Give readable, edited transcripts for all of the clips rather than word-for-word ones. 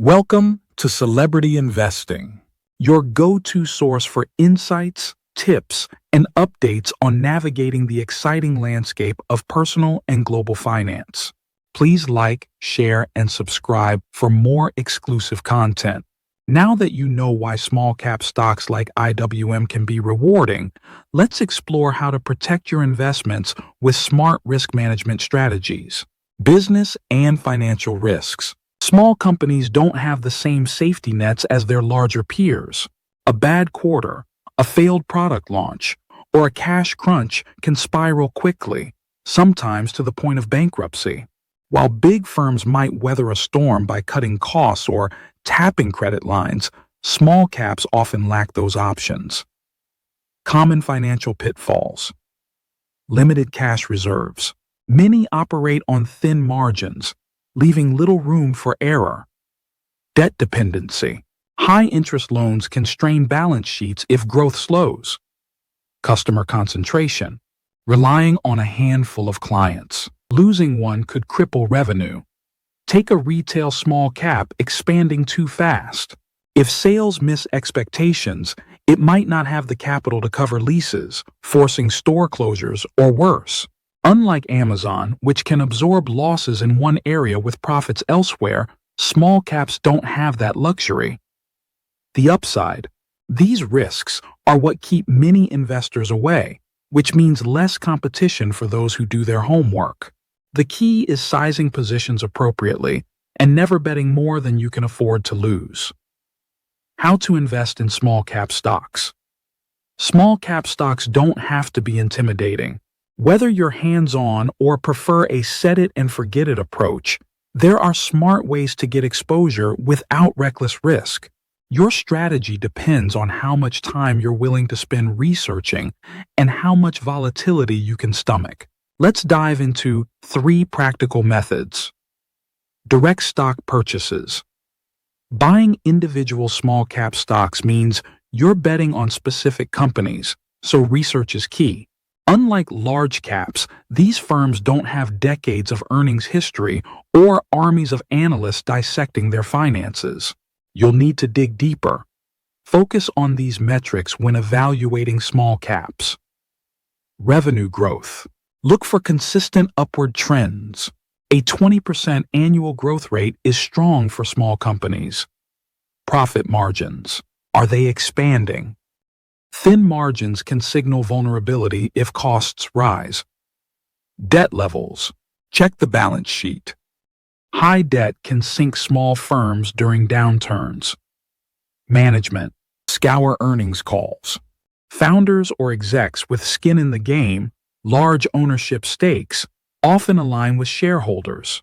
Welcome to Celebrity Investing, your go-to source for insights, tips, and updates on navigating the exciting landscape of personal and global finance. Please like, share, and subscribe for more exclusive content. Now that you know why small-cap stocks like IWM can be rewarding, let's explore how to protect your investments with smart risk management strategies. Business and financial risks. Small companies don't have the same safety nets as their larger peers. A bad quarter, a failed product launch, or a cash crunch can spiral quickly, sometimes to the point of bankruptcy. While big firms might weather a storm by cutting costs or tapping credit lines, small caps often lack those options. Common financial pitfalls. Limited cash reserves. Many operate on thin margins, leaving little room for error. Debt dependency. High-interest loans can strain balance sheets if growth slows. Customer concentration. Relying on a handful of clients. Losing one could cripple revenue. Take a retail small cap expanding too fast. If sales miss expectations, it might not have the capital to cover leases, forcing store closures or worse. Unlike Amazon, which can absorb losses in one area with profits elsewhere, small caps don't have that luxury. The upside. These risks are what keep many investors away, which means less competition for those who do their homework. The key is sizing positions appropriately and never betting more than you can afford to lose. How to invest in small cap stocks. Small cap stocks don't have to be intimidating. Whether you're hands-on or prefer a set-it-and-forget-it approach, there are smart ways to get exposure without reckless risk. Your strategy depends on how much time you're willing to spend researching and how much volatility you can stomach. Let's dive into 3 practical methods. Direct stock purchases. Buying individual small-cap stocks means you're betting on specific companies, so research is key. Unlike large caps, these firms don't have decades of earnings history or armies of analysts dissecting their finances. You'll need to dig deeper. Focus on these metrics when evaluating small caps. Revenue growth. Look for consistent upward trends. A 20% annual growth rate is strong for small companies. Profit margins. Are they expanding? Thin margins can signal vulnerability if costs rise. Debt levels. Check the balance sheet. High debt can sink small firms during downturns. Management. Scour earnings calls. Founders or execs with skin in the game, large ownership stakes, often align with shareholders.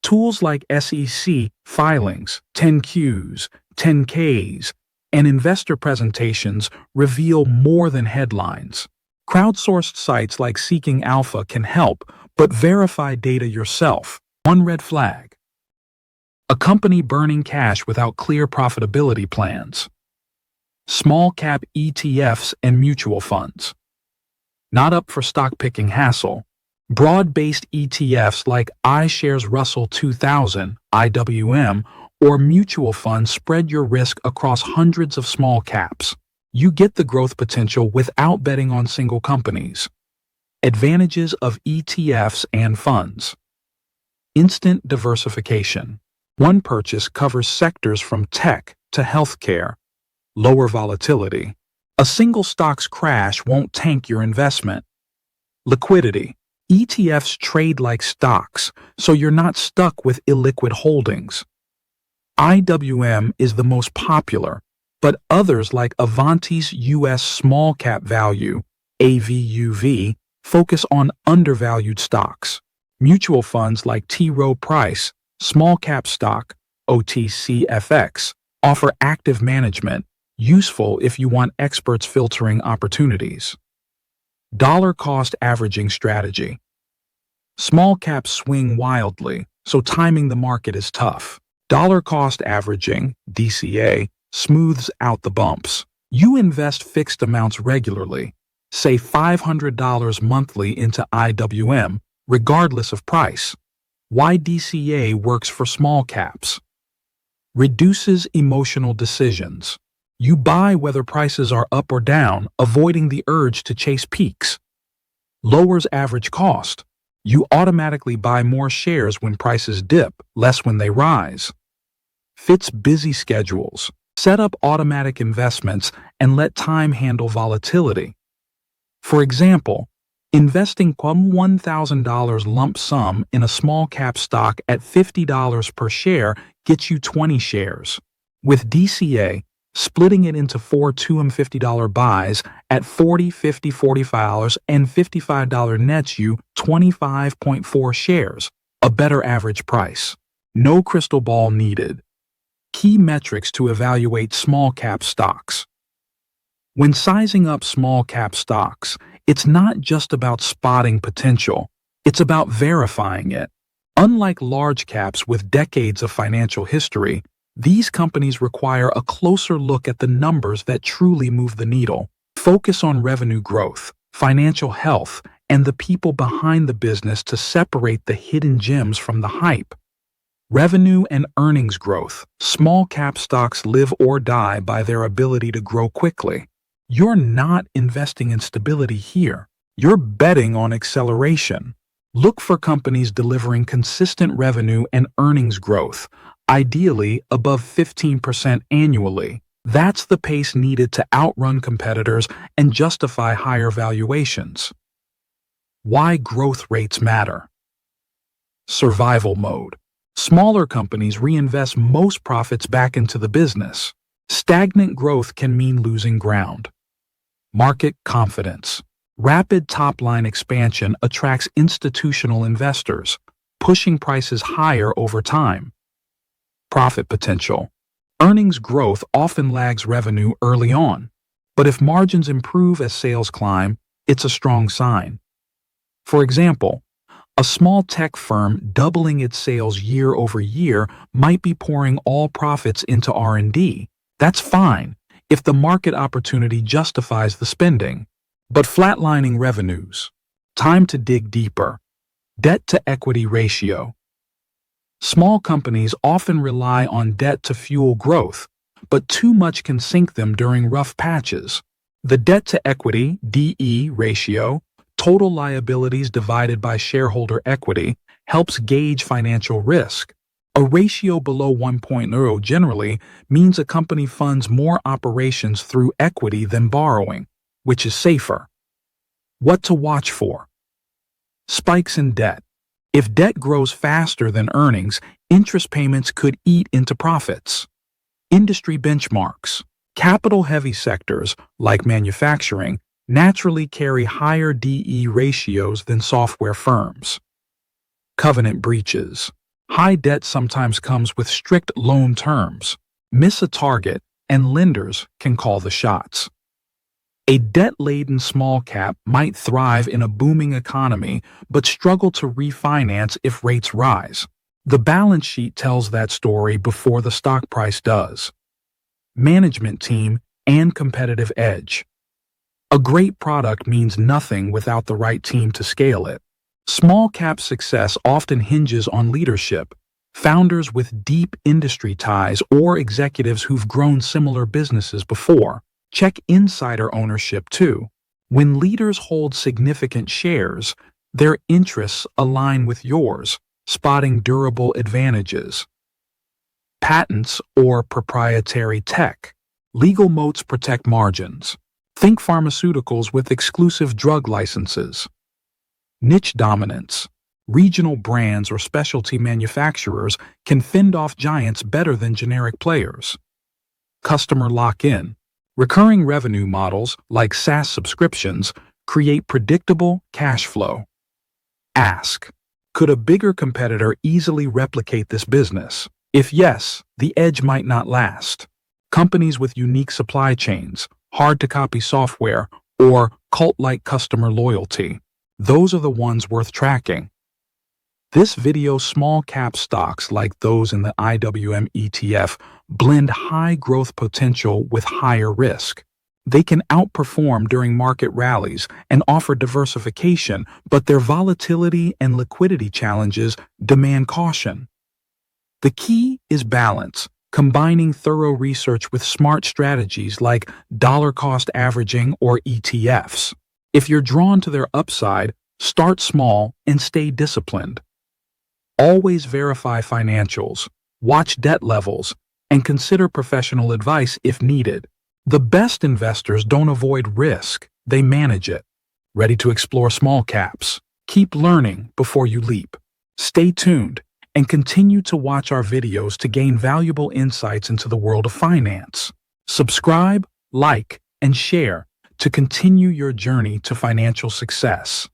Tools like SEC filings, 10Qs, 10Ks, and investor presentations reveal more than headlines. Crowdsourced sites like Seeking Alpha can help, but verify data yourself. One red flag. A company burning cash without clear profitability plans. Small cap ETFs and mutual funds. Not up for stock picking hassle. Broad-based ETFs like iShares Russell 2000, IWM, or mutual funds spread your risk across hundreds of small caps. You get the growth potential without betting on single companies. Advantages of ETFs and funds. Instant diversification. One purchase covers sectors from tech to healthcare. Lower volatility. A single stock's crash won't tank your investment. Liquidity. ETFs trade like stocks, so you're not stuck with illiquid holdings. IWM is the most popular, but others like Avanti's U.S. Small Cap Value, AVUV, focus on undervalued stocks. Mutual funds like T. Rowe Price, Small Cap Stock, OTCFX, offer active management, useful if you want experts filtering opportunities. Dollar cost averaging strategy. Small caps swing wildly, so timing the market is tough. Dollar cost averaging, DCA, smooths out the bumps. You invest fixed amounts regularly, say $500 monthly into IWM, regardless of price. Why DCA works for small caps. Reduces emotional decisions. You buy whether prices are up or down, avoiding the urge to chase peaks. Lowers average cost. You automatically buy more shares when prices dip, less when they rise. Fits busy schedules. Set up automatic investments and let time handle volatility. For example, investing $1,000 lump sum in a small cap stock at $50 per share gets you 20 shares. With DCA, splitting it into four $250 buys at $40, $50, $45, and $55 nets you 25.4 shares, a better average price. No crystal ball needed. Key metrics to evaluate small cap stocks. When sizing up small cap stocks, it's not just about spotting potential, it's about verifying it. Unlike large caps with decades of financial history, these companies require a closer look at the numbers that truly move the needle. Focus on revenue growth, financial health, and the people behind the business to separate the hidden gems from the hype. Revenue and earnings growth. Small cap stocks live or die by their ability to grow quickly. You're not investing in stability here. You're betting on acceleration. Look for companies delivering consistent revenue and earnings growth, ideally above 15% annually. That's the pace needed to outrun competitors and justify higher valuations. Why growth rates matter. Survival mode. Smaller companies reinvest most profits back into the business. Stagnant growth can mean losing ground. Market confidence. Rapid top-line expansion attracts institutional investors, pushing prices higher over time. Profit potential. Earnings growth often lags revenue early on, but if margins improve as sales climb, it's a strong sign. For example, a small tech firm doubling its sales year over year might be pouring all profits into R&D. That's fine if the market opportunity justifies the spending. But flatlining revenues. Time to dig deeper. Debt-to-equity ratio. Small companies often rely on debt to fuel growth, but too much can sink them during rough patches. The debt-to-equity (DE) ratio, total liabilities divided by shareholder equity, helps gauge financial risk. A ratio below 1.0 generally means a company funds more operations through equity than borrowing, which is safer. What to watch for? Spikes in debt. If debt grows faster than earnings, interest payments could eat into profits. Industry benchmarks. Capital-heavy sectors, like manufacturing, naturally carry higher DE ratios than software firms. Covenant breaches. High debt sometimes comes with strict loan terms. Miss a target, and lenders can call the shots. A debt-laden small cap might thrive in a booming economy but struggle to refinance if rates rise. The balance sheet tells that story before the stock price does. Management team and competitive edge. A great product means nothing without the right team to scale it. Small cap success often hinges on leadership, founders with deep industry ties or executives who've grown similar businesses before. Check insider ownership too. When leaders hold significant shares, their interests align with yours, spotting durable advantages. Patents or proprietary tech. Legal moats protect margins. Think pharmaceuticals with exclusive drug licenses. Niche dominance. Regional brands or specialty manufacturers can fend off giants better than generic players. Customer lock-in. Recurring revenue models, like SaaS subscriptions, create predictable cash flow. Ask, could a bigger competitor easily replicate this business? If yes, the edge might not last. Companies with unique supply chains, hard-to-copy software, or cult-like customer loyalty. Those are the ones worth tracking. This video small-cap stocks like those in the IWM ETF blend high growth potential with higher risk. They can outperform during market rallies and offer diversification, but their volatility and liquidity challenges demand caution. The key is balance. combining thorough research with smart strategies like dollar cost averaging or ETFs. If you're drawn to their upside, start small and stay disciplined. Always verify financials, watch debt levels, and consider professional advice if needed. The best investors don't avoid risk, they manage it. Ready to explore small caps? Keep learning before you leap. Stay tuned and continue to watch our videos to gain valuable insights into the world of finance. Subscribe, like, and share to continue your journey to financial success.